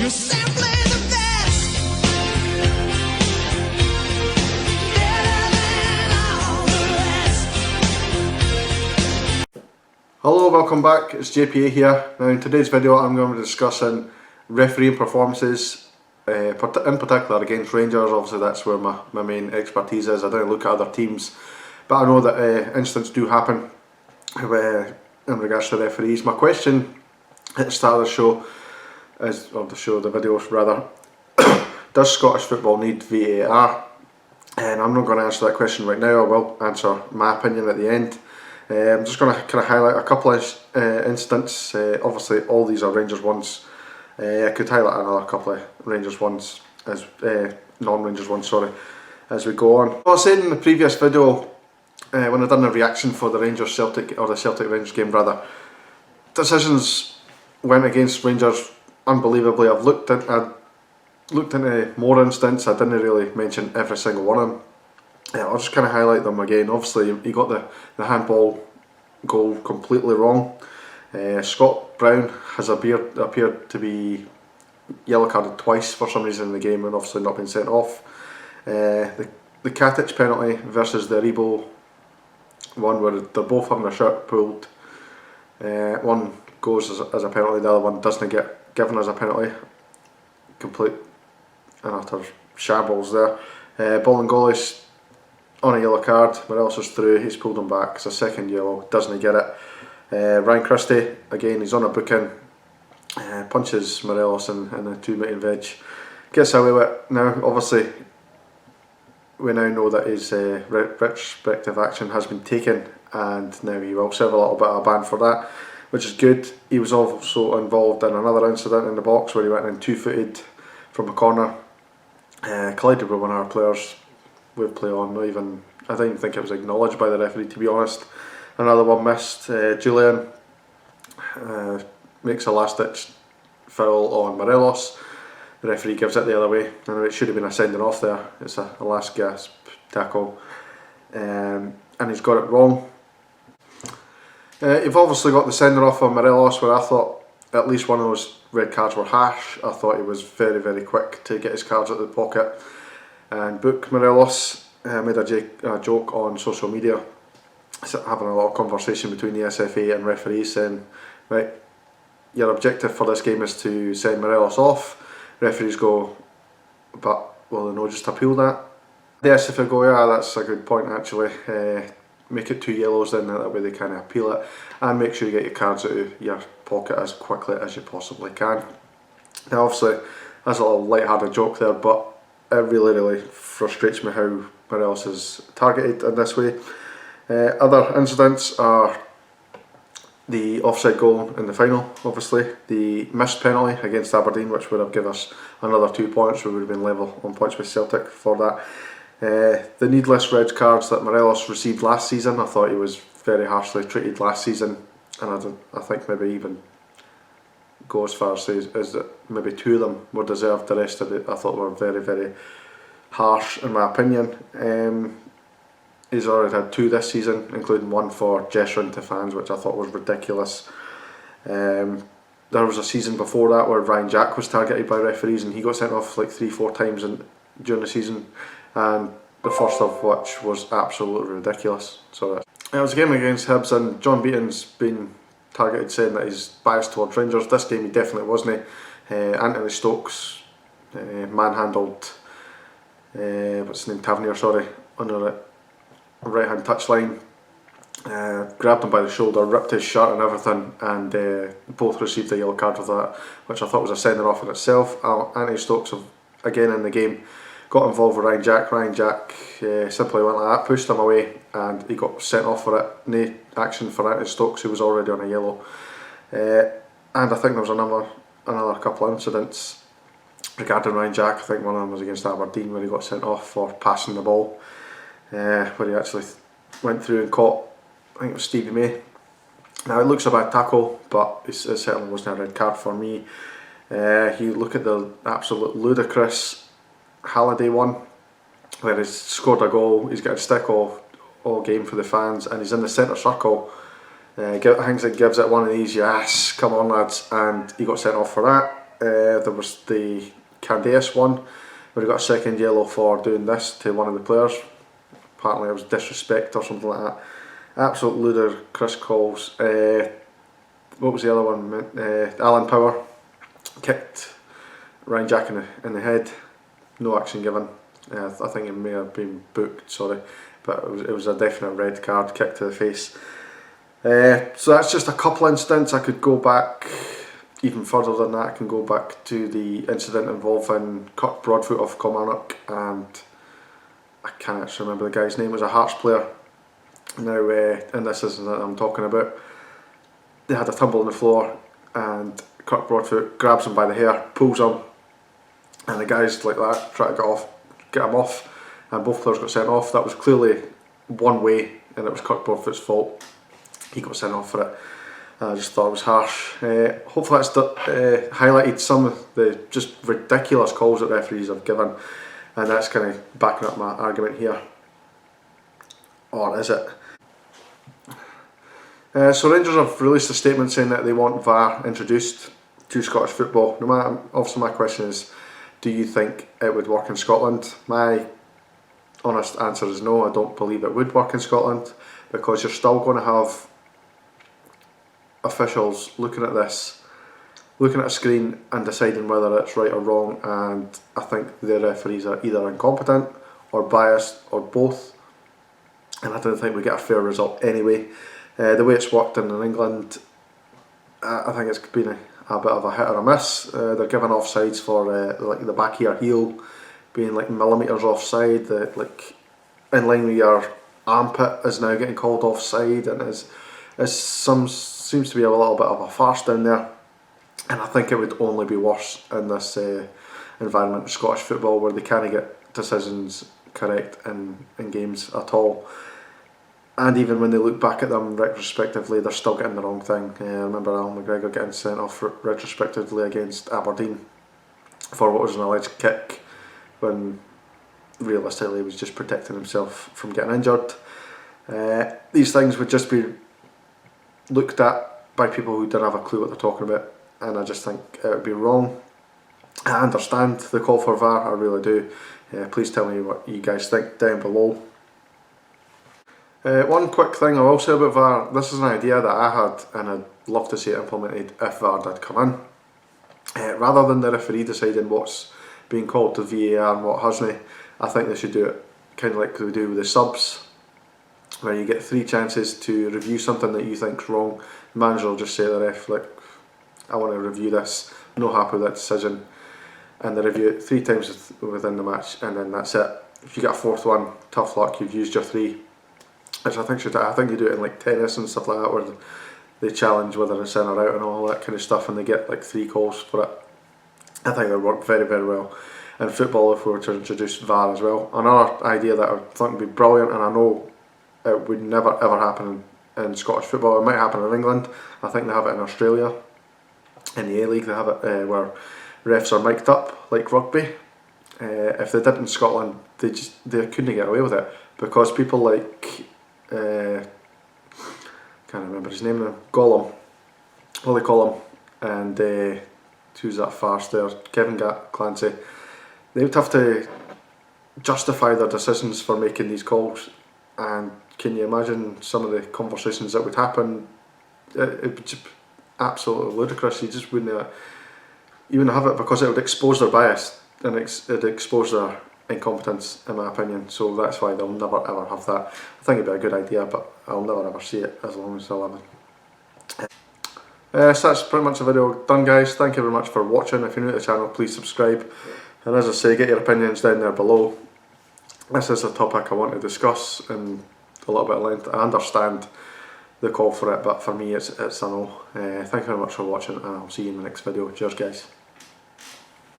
You're simply the best. Better than all the rest. Hello, welcome back. It's JPA here. Now in today's video I'm going to be discussing refereeing performances, in particular against Rangers. Obviously that's where my main expertise is. I don't look at other teams, but I know that incidents do happen in regards to referees. My question at the start of the show is, the video rather, does Scottish football need VAR? And I'm not going to answer that question right now. I will answer my opinion at the end. I'm just going to kind of highlight a couple of incidents. Obviously all these are Rangers ones. I could highlight another couple of Rangers ones, as non-Rangers ones, sorry, as we go on. Well, I said in the previous video, when I done the reaction for the Rangers Celtic, or the Celtic Rangers game rather, decisions went against Rangers unbelievably. I've looked into more incidents. I didn't really mention every single one of them. I'll just kind of highlight them again. Obviously he got the handball goal completely wrong. Scott Brown has appeared to be yellow carded twice for some reason in the game and obviously not been sent off. The Katic penalty versus the Rebo one, where they're both having their shirt pulled. One goes as a penalty, the other one doesn't get given as a penalty. Complete and utter shambles there. Bolingoli's on a yellow card, Morelos is through, he's pulled him back, it's a second yellow, doesn't get it. Ryan Christie, again he's on a booking, punches Morelos in a 2 metre veg, gets away with it. Now obviously we now know that his retrospective action has been taken and now he will serve a little bit of a ban for that, which is good. He was also involved in another incident in the box where he went in 2-footed from a corner, collided with one of our players with play on. I don't even think it was acknowledged by the referee, to be honest. Another one missed. Julian makes a last ditch foul on Morelos. The referee gives it the other way, and it should have been a sending off there. It's a last gasp tackle, and he's got it wrong. You've obviously got the sending off on Morelos, where I thought at least one of those red cards were harsh. I thought he was very, very quick to get his cards out of the pocket and book Morelos. Made a joke on social media, having a lot of conversation between the SFA and referees, saying, right, your objective for this game is to send Morelos off. Referees go, but will they not just appeal that? The SFA go, yeah, that's a good point actually. Make it 2 yellows then, that way they kind of appeal it, and make sure you get your cards out of your pocket as quickly as you possibly can. Now obviously that's a little light-hearted joke there, but it really frustrates me how Morelos is targeted in this way. Other incidents are the offside goal in the final, obviously, the missed penalty against Aberdeen, which would have given us another 2 points. We would have been level on points with Celtic for that. The needless red cards that Morelos received last season, I thought he was very harshly treated last season, and I think maybe even go as far as say is that maybe 2 of them were deserved. The rest of it I thought were very harsh in my opinion. He's already had 2 this season, including one for gesturing to fans, which I thought was ridiculous. There was a season before that where Ryan Jack was targeted by referees and he got sent off like 3-4 times during the season, and the first of which was absolutely ridiculous. So it was a game against Hibs, and John Beaton's been targeted saying that he's biased towards Rangers. This game he definitely wasn't. Anthony Stokes manhandled what's his name, Tavernier, sorry, on the right hand touchline, grabbed him by the shoulder, ripped his shirt and everything, and both received a yellow card for that, which I thought was a sending off in itself. Anthony Stokes, again in the game, got involved with Ryan Jack. Ryan Jack simply went like that, pushed him away, and he got sent off for it. No action for Anthony Stokes, who was already on a yellow. And I think there was another couple of incidents regarding Ryan Jack. I think one of them was against Aberdeen, where he got sent off for passing the ball, where he actually went through and caught, I think it was Stevie May. Now it looks a bad tackle, but it certainly wasn't a red card for me. You look at the absolute ludicrous Halliday one, where he's scored a goal, he's got a stick all game for the fans, and he's in the centre circle. Hinkson gives it one of these, yes, come on lads, and he got sent off for that. there was the Candace one, where he got a second yellow for doing this to one of the players. Apparently it was disrespect or something like that. Absolute ludicrous calls. What was the other one? Alan Power kicked Ryan Jack in the head. No action given. I think it may have been booked, sorry, but it was a definite red card, kick to the face. So that's just a couple incidents. I could go back even further than that. I can go back to the incident involving Kirk Broadfoot of Kilmarnock, and I can't actually remember the guy's name. It was a Hearts player. Now, in this incident I'm talking about, they had a tumble on the floor, and Kirk Broadfoot grabs him by the hair, pulls him, and the guys like that try to get him off, and both players got sent off. That was clearly one way, and it was Kirk Broadfoot's fault. He got sent off for it. I just thought it was harsh. Hopefully that's highlighted some of the just ridiculous calls that referees have given, and that's kind of backing up my argument here. Or is it? So Rangers have released a statement saying that they want VAR introduced to Scottish football. No matter, obviously my question is, do you think it would work in Scotland? My honest answer is no, I don't believe it would work in Scotland, because you're still going to have officials looking at this, looking at a screen and deciding whether it's right or wrong, and I think the referees are either incompetent or biased or both, and I don't think we get a fair result anyway. The way it's worked in England, I think it's been a bit of a hit or a miss. They're giving offsides for like the back of your heel being like millimetres offside. Like in line with your armpit is now getting called offside, and seems to be a little bit of a farce down there. And I think it would only be worse in this environment of Scottish football, where they can't get decisions correct in games at all. And even when they look back at them retrospectively, they're still getting the wrong thing. I remember Alan McGregor getting sent off retrospectively against Aberdeen for what was an alleged kick, when realistically he was just protecting himself from getting injured. These things would just be looked at by people who don't have a clue what they're talking about, and I just think it would be wrong. I understand the call for VAR, I really do. Please tell me what you guys think down below. One quick thing I will say about VAR, this is an idea that I had and I'd love to see it implemented if VAR did come in. Rather than the referee deciding what's being called to VAR and what hasn't, I think they should do it kind of like they do with the subs, where you get 3 chances to review something that you think's wrong. The manager will just say to the ref, like, I want to review this, I'm not happy with that decision, and they review it 3 times within the match, and then that's it. If you get a 4th one, tough luck, you've used your 3. Which I think they do it in like tennis and stuff like that, where they challenge whether it's in or out and all that kind of stuff, and they get like 3 calls for it. I think that would work very, very well in football if we were to introduce VAR as well. Another idea that I think would be brilliant, and I know it would never ever happen in Scottish football. It might happen in England. I think they have it in Australia. In the A-League they have it where refs are mic'd up like rugby. If they did in Scotland, they couldn't get away with it, because people like can't remember his name now, Gollum, Willie Collum, and who's that farce there, Kevin Clancy, they would have to justify their decisions for making these calls, and can you imagine some of the conversations that would happen? It would just be absolutely ludicrous. You just wouldn't have it, because it would expose their bias, and it would expose their incompetence, in my opinion. So that's why they'll never ever have that. I think it'd be a good idea, but I'll never ever see it as long as I live. So that's pretty much the video done, guys. Thank you very much for watching. If you're new to the channel, please subscribe, and as I say, get your opinions down there below. This is a topic I want to discuss in a little bit of length. I understand the call for it, but for me it's a no. Thank you very much for watching, and I'll see you in the next video. Cheers, guys.